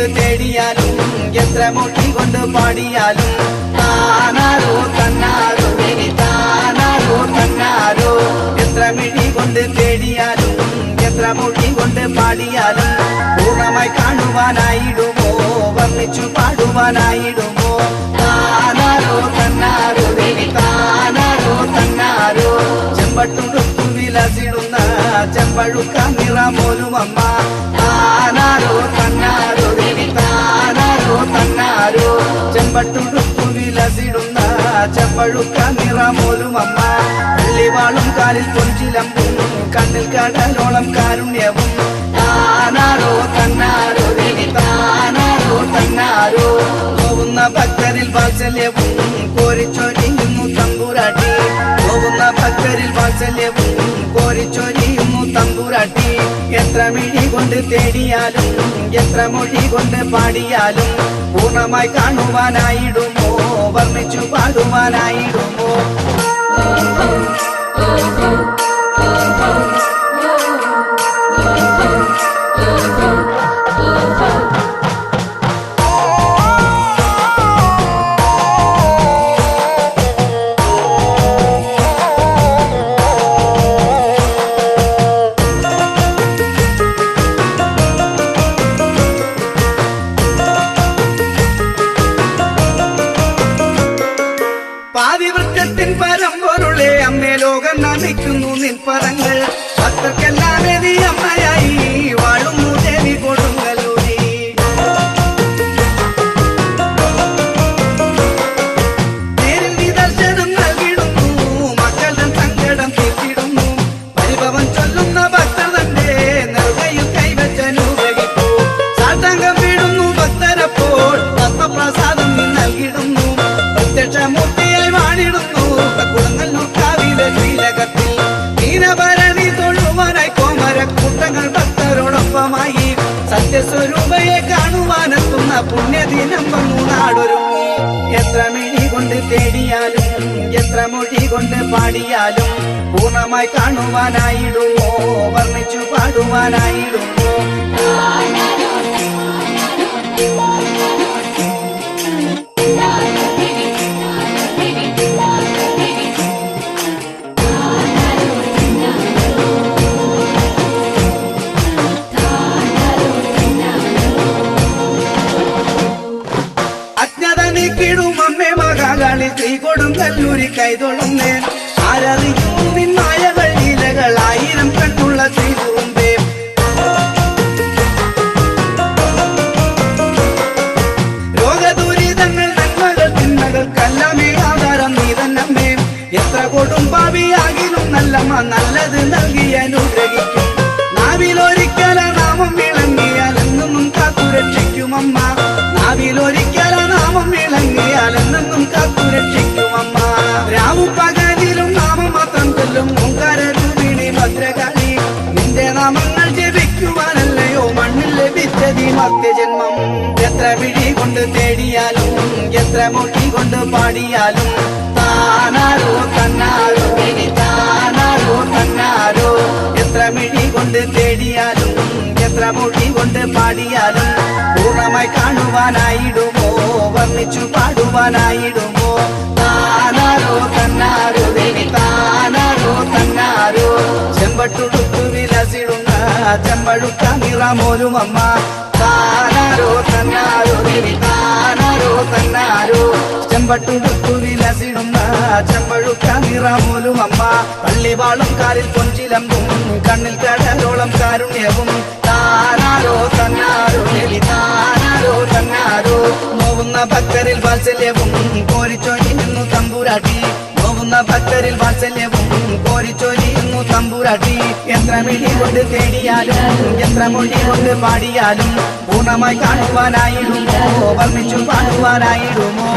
കൊണ്ട് തേടിയാലും എത്ര മൊഴി കൊണ്ട് പാടിയാലും താനാരോ തന്നാരോ ഇനി താനാരോ തന്നാരോ എത്ര മിഴി കൊണ്ട് തേടിയാലും എത്ര മൊഴി കൊണ്ട് പാടിയാലും പൂർണ്ണമായി കാണുവാനായിടുമോ വർണ്ണിച്ചു പാടുവാനായിടുമോ താനാരോ തന്നാരോ ഇനി താനാരോ തന്നാരോ ചെമ്പട്ടുടുത്തു വിലസിടുന്ന ചെമ്പഴുക്ക നിറമോലും അമ്മ താനാരോ തന്നാരോ ഇനി താനാരോ തന്നാരോ ചെമ്പട്ടുടുത്തു വിലസിടുന്ന ചെമ്പഴുക്ക നിറമോലും അമ്മ വെള്ളിവാളും കാലിൽ പൊഞ്ചിലമ്പും കണ്ണിൽ കടലോളം കാരുണ്യവും താനാരോ തന്നാരോ ഇനി താനാരോ തന്നാരോ നോവുന്ന ഭക്തരിൽ വാത്സല്യവും കോരിച്ചൊരിയുന്നു തമ്പുരാട്ടി നോവുന്ന ഭക്തരിൽ വാത്സല്യവും കോരിച്ചൊരിയുന്നു തമ്പുരാട്ടി എത്ര മിഴി കൊണ്ട് തേടിയാലും എത്ര മൊഴി കൊണ്ട് പാടിയാലും പൂർണ്ണമായി കാണുവാനായിടുമോ വർണ്ണിച്ചു പാടുവാനായിടുമോ പാതിവൃത്തത്തിൻ പരമ്പൊരുളെ അമ്മേ ലോകം നമിക്കുന്നു നിൻപറങ്ങൾ ഭക്തർക്കെല്ലാം നീ അമ്മയായി വാഴുന്നു ദേവി കൊടുങ്ങല്ലൂരി നേരിൽ നീ ദർശനം നൽകിടുന്നു മക്കളുടെ സങ്കടം തീർത്തിടുന്നു പരിഭവം ചൊല്ലുന്ന ഭക്തർ തന്റെ നെറുകയിൽ കൈവച്ചനുഗ്രഹിക്കൂ സാഷ്ടാംഗം വീടുന്നു ഭക്തരപ്പോൾ തത്വപ്രസാദം നീ നൽകിടുന്നു പ്രത്യക്ഷമൂർത്തിയായി വാണിടുന്നു കൊടുങ്ങല്ലൂർ കാവിലെ ശ്രീലകത്തിൽ ദീനഭരണി തൊഴുവാനായി കോമരക്കൂട്ടങ്ങൾ ഭക്തരോടൊപ്പമായി സത്യസ്വരൂപയെ കാണുവാനെത്തുന്ന പുണ്യദിനം വന്നു നാടൊരുങ്ങി എത്ര മിഴി കൊണ്ട് തേടിയാലും എത്ര മൊഴി കൊണ്ട് പാടിയാലും പൂർണ്ണമായി കാണുവാനായിടുമോ വർണ്ണിച്ചു പാടുവാനായിടുമോ ശ്രീ കൊടുങ്ങല്ലൂരി കൈതൊഴുന്നേ ആരറിയുന്നു നിന്മായകൾ ലീലകൾ ആയിരം കണ്ണുള്ള ശ്രീകുറുമ്പേ രോഗദുരിതങ്ങൾ നന്മകൾ തിന്മകൾക്കെല്ലാമേ ആധാരം നീ തന്നമ്മേ എത്ര കൊടും പാപിയാകിലും നല്ലമ്മ നല്ലത് നൽകി അനുഗ്രഹിക്കും നാവിലൊരിക്കല നാമം വിളങ്ങിയാൽ എന്നും കാത്തുരക്ഷിക്കുമമ്മ നാവിലൊരിക്കല നാമം വിളങ്ങിയാൽ എന്നും കാത്തുരക്ഷിക്കുമമ്മ രാവും പകലിലും നാമം മാത്രം ചൊല്ലും ഓംകാരരൂപിണി ഭദ്രകാളി നിന്റെ നാമങ്ങൾ ജപിക്കുവാനല്ലയോ മണ്ണിൽ ലഭിച്ചതി മർത്യജന്മം എത്ര വിഴി കൊണ്ട് തേടിയാലും എത്ര മൊഴി കൊണ്ട് പാടിയാലും താനാരോ തന്നാരോ ഇനി താനാരോ തന്നാരോ എത്ര മിഴി കൊണ്ട് തേടിയാലും എത്ര മൊഴി കൊണ്ട് പാടിയാലും പൂർണ്ണമായി കാണുവാനായിടുമോ വർണ്ണിച്ചു പാടുവാനായിടുമോ താനാരോ തന്നാരോ ഇനി താനാരോ തന്നാരോ ചെമ്പട്ടുടുത്തു വിലസിടുന്ന ചെമ്പഴുക്ക നിറമോലും അമ്മ താനാരോ തന്നാരോ ഇനി താനാരോ തന്നാരോ ചെമ്പട്ടുടുത്തു വിലസിടുന്ന ചെമ്പഴുക്ക നിറമോലും അമ്മ പള്ളിവാളും കാലിൽ പൊഞ്ചിലമ്പും കണ്ണിൽ കടലോളം കാരുണ്യവും താനാരോ തന്നാരോ ഇനി താനാരോ തന്നാരോ നോവുന്ന ഭക്തരിൽ വാത്സല്യവും കോരിച്ചൊരിയുന്നു തമ്പുരാട്ടി നോവുന്ന ഭക്തരിൽ വാത്സല്യവും കോരിച്ചൊരിയുന്നു തമ്പുരാട്ടി എത്ര മിഴി കൊണ്ട് തേടിയാലും എത്ര മൊഴി കൊണ്ട് പാടിയാലും പൂർണ്ണമായി കാണുവാനായിടുമോ വർണ്ണിച്ചു പാടുവാനായിടുമോ